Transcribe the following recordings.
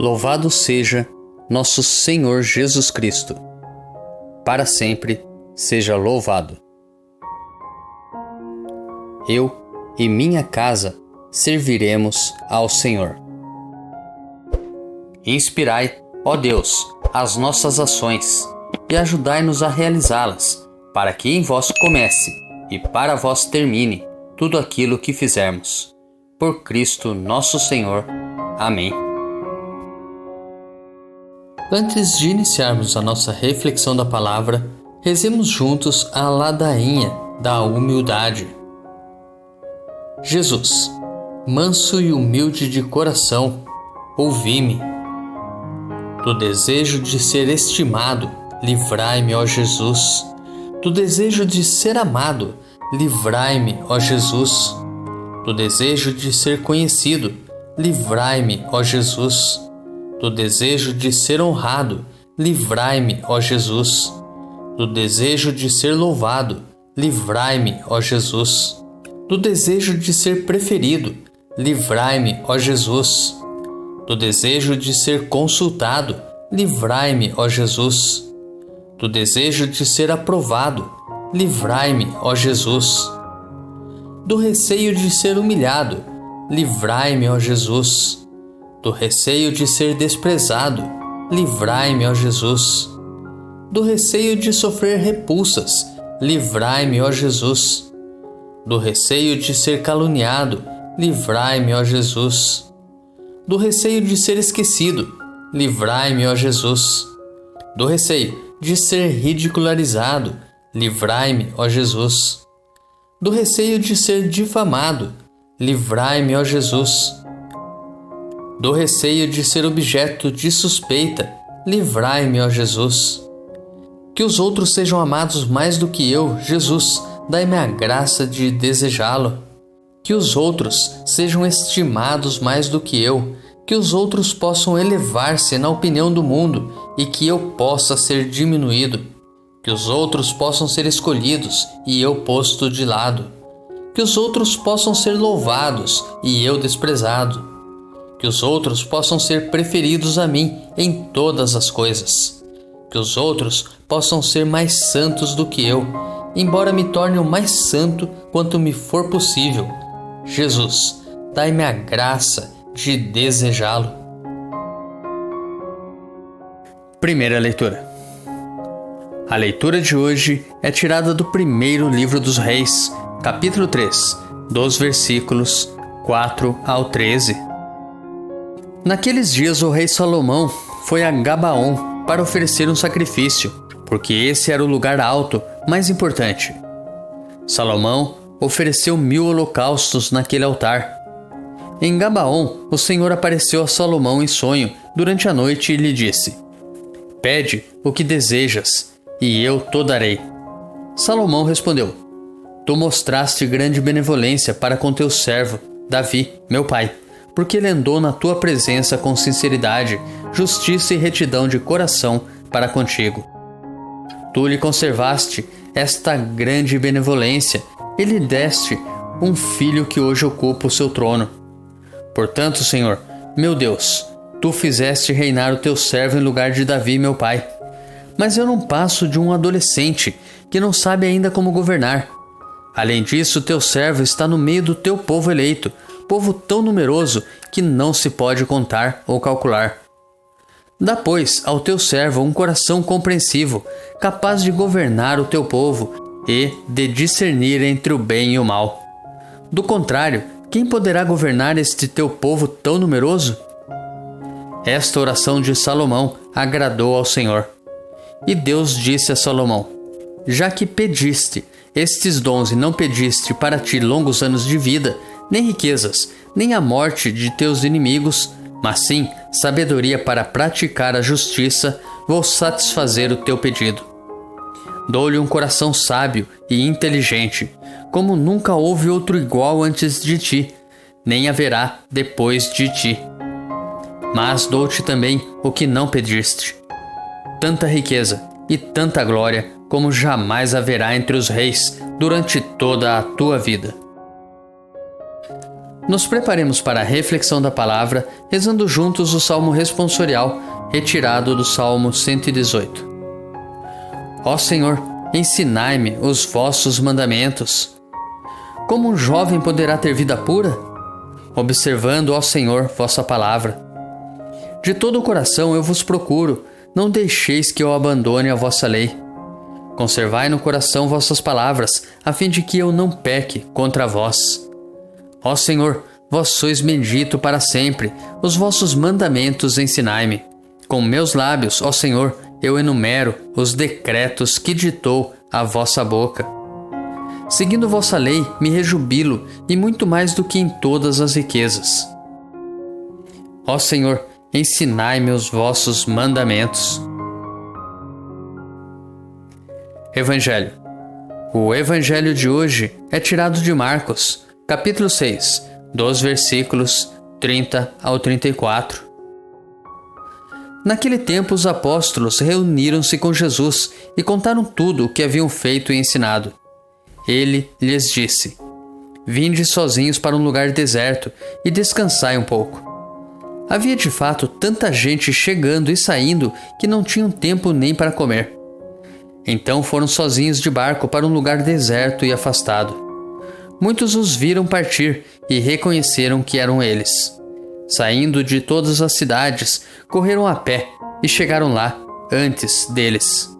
Louvado seja nosso Senhor Jesus Cristo. Para sempre seja louvado. Eu e minha casa serviremos ao Senhor. Inspirai, ó Deus, as nossas ações e ajudai-nos a realizá-las, para que em vós comece e para vós termine tudo aquilo que fizermos. Por Cristo nosso Senhor. Amém. Antes de iniciarmos a nossa reflexão da palavra, rezemos juntos a ladainha da humildade. Jesus, manso e humilde de coração, ouvi-me. Do desejo de ser estimado, livrai-me, ó Jesus. Do desejo de ser amado, livrai-me, ó Jesus. Do desejo de ser conhecido, livrai-me, ó Jesus. Do desejo de ser honrado, livrai-me, ó Jesus. Do desejo de ser louvado, livrai-me, ó Jesus. Do desejo de ser preferido, livrai-me, ó Jesus. Do desejo de ser consultado, livrai-me, ó Jesus. Do desejo de ser aprovado, livrai-me, ó Jesus. Do receio de ser humilhado, livrai-me, ó Jesus. Do receio de ser desprezado, livrai-me, ó Jesus. Do receio de sofrer repulsas, livrai-me, ó Jesus. Do receio de ser caluniado, livrai-me, ó Jesus. Do receio de ser esquecido, livrai-me, ó Jesus. Do receio de ser ridicularizado, livrai-me, ó Jesus. Do receio de ser difamado, livrai-me, ó Jesus. Do receio de ser objeto de suspeita, livrai-me, ó Jesus. Que os outros sejam amados mais do que eu, Jesus, dai-me a graça de desejá-lo. Que os outros sejam estimados mais do que eu, que os outros possam elevar-se na opinião do mundo e que eu possa ser diminuído. Que os outros possam ser escolhidos e eu posto de lado. Que os outros possam ser louvados e eu desprezado. Que os outros possam ser preferidos a mim em todas as coisas. Que os outros possam ser mais santos do que eu, embora me torne o mais santo quanto me for possível. Jesus, dai-me a graça de desejá-lo. Primeira leitura. A leitura de hoje é tirada do primeiro livro dos Reis, capítulo 3, dos versículos 4 ao 13. Naqueles dias o rei Salomão foi a Gabaon para oferecer um sacrifício, porque esse era o lugar alto mais importante. Salomão ofereceu 1000 holocaustos naquele altar. Em Gabaon, o Senhor apareceu a Salomão em sonho durante a noite e lhe disse: Pede o que desejas, e eu te darei. Salomão respondeu: Tu mostraste grande benevolência para com teu servo, Davi, meu pai, porque ele andou na tua presença com sinceridade, justiça e retidão de coração para contigo. Tu lhe conservaste esta grande benevolência e lhe deste um filho que hoje ocupa o seu trono. Portanto, Senhor, meu Deus, tu fizeste reinar o teu servo em lugar de Davi, meu pai. Mas eu não passo de um adolescente que não sabe ainda como governar. Além disso, teu servo está no meio do teu povo eleito, povo tão numeroso que não se pode contar ou calcular. Dá, pois, ao teu servo um coração compreensivo, capaz de governar o teu povo e de discernir entre o bem e o mal. Do contrário, quem poderá governar este teu povo tão numeroso? Esta oração de Salomão agradou ao Senhor. E Deus disse a Salomão: Já que pediste estes dons e não pediste para ti longos anos de vida, nem riquezas, nem a morte de teus inimigos, mas sim sabedoria para praticar a justiça, vou satisfazer o teu pedido. Dou-lhe um coração sábio e inteligente, como nunca houve outro igual antes de ti, nem haverá depois de ti. Mas dou-te também o que não pediste: tanta riqueza e tanta glória como jamais haverá entre os reis durante toda a tua vida. Nos preparemos para a reflexão da palavra, rezando juntos o Salmo responsorial, retirado do Salmo 118. Ó Senhor, ensinai-me os vossos mandamentos. Como um jovem poderá ter vida pura? Observando, ó Senhor, vossa palavra. De todo o coração eu vos procuro, não deixeis que eu abandone a vossa lei. Conservai no coração vossas palavras, a fim de que eu não peque contra vós. Ó Senhor, vós sois bendito para sempre, os vossos mandamentos ensinai-me. Com meus lábios, ó Senhor, eu enumero os decretos que ditou a vossa boca. Seguindo vossa lei, me rejubilo, e muito mais do que em todas as riquezas. Ó Senhor, ensinai-me os vossos mandamentos. Evangelho. O Evangelho de hoje é tirado de Marcos, capítulo 6, dos versículos 30 ao 34. Naquele tempo, os apóstolos reuniram-se com Jesus e contaram tudo o que haviam feito e ensinado. Ele lhes disse: Vinde sozinhos para um lugar deserto e descansai um pouco. Havia de fato tanta gente chegando e saindo que não tinham tempo nem para comer. Então foram sozinhos de barco para um lugar deserto e afastado. Muitos os viram partir e reconheceram que eram eles. Saindo de todas as cidades, correram a pé e chegaram lá antes deles.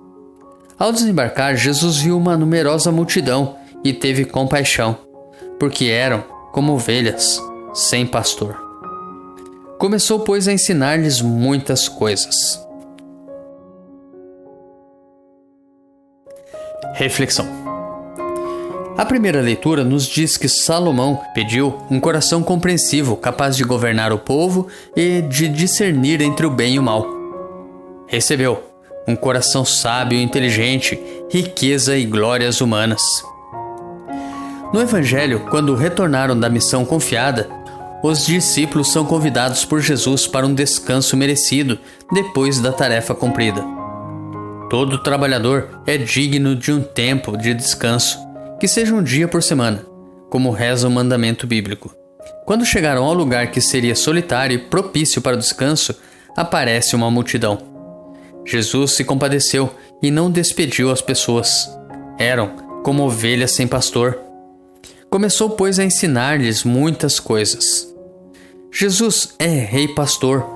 Ao desembarcar, Jesus viu uma numerosa multidão e teve compaixão, porque eram como ovelhas sem pastor. Começou, pois, a ensinar-lhes muitas coisas. Reflexão. A primeira leitura nos diz que Salomão pediu um coração compreensivo, capaz de governar o povo e de discernir entre o bem e o mal. Recebeu um coração sábio e inteligente, riqueza e glórias humanas. No Evangelho, quando retornaram da missão confiada, os discípulos são convidados por Jesus para um descanso merecido depois da tarefa cumprida. Todo trabalhador é digno de um tempo de descanso, que seja um dia por semana, como reza o mandamento bíblico. Quando chegaram ao lugar que seria solitário e propício para o descanso, aparece uma multidão. Jesus se compadeceu e não despediu as pessoas. Eram como ovelhas sem pastor. Começou, pois, a ensinar-lhes muitas coisas. Jesus é rei pastor,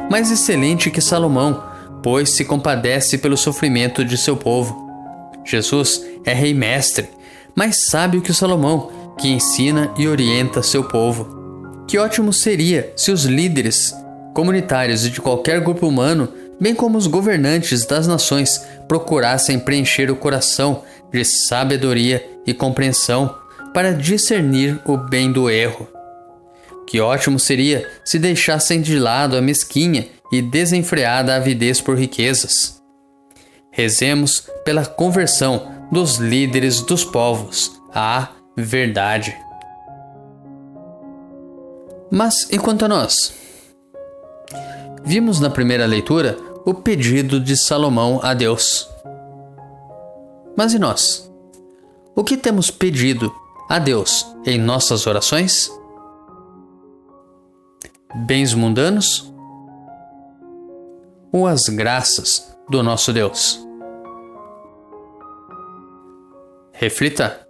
mais excelente que Salomão, pois se compadece pelo sofrimento de seu povo. Jesus é rei mestre, mais sábio que Salomão, que ensina e orienta seu povo. Que ótimo seria se os líderes comunitários e de qualquer grupo humano, bem como os governantes das nações, procurassem preencher o coração de sabedoria e compreensão para discernir o bem do erro. Que ótimo seria se deixassem de lado a mesquinha e desenfreada avidez por riquezas. Rezemos pela conversão dos líderes dos povos à verdade. Mas e quanto a nós? Vimos na primeira leitura o pedido de Salomão a Deus. Mas e nós? O que temos pedido a Deus em nossas orações? Bens mundanos? Ou as graças do nosso Deus? Reflita.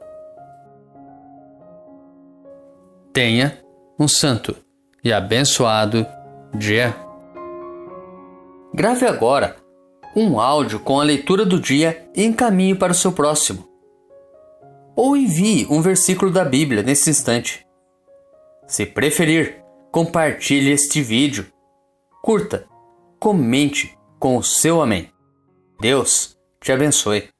Tenha um santo e abençoado dia. Grave agora um áudio com a leitura do dia e encaminhe para o seu próximo. Ou envie um versículo da Bíblia nesse instante. Se preferir, compartilhe este vídeo. Curta, comente com o seu amém. Deus te abençoe.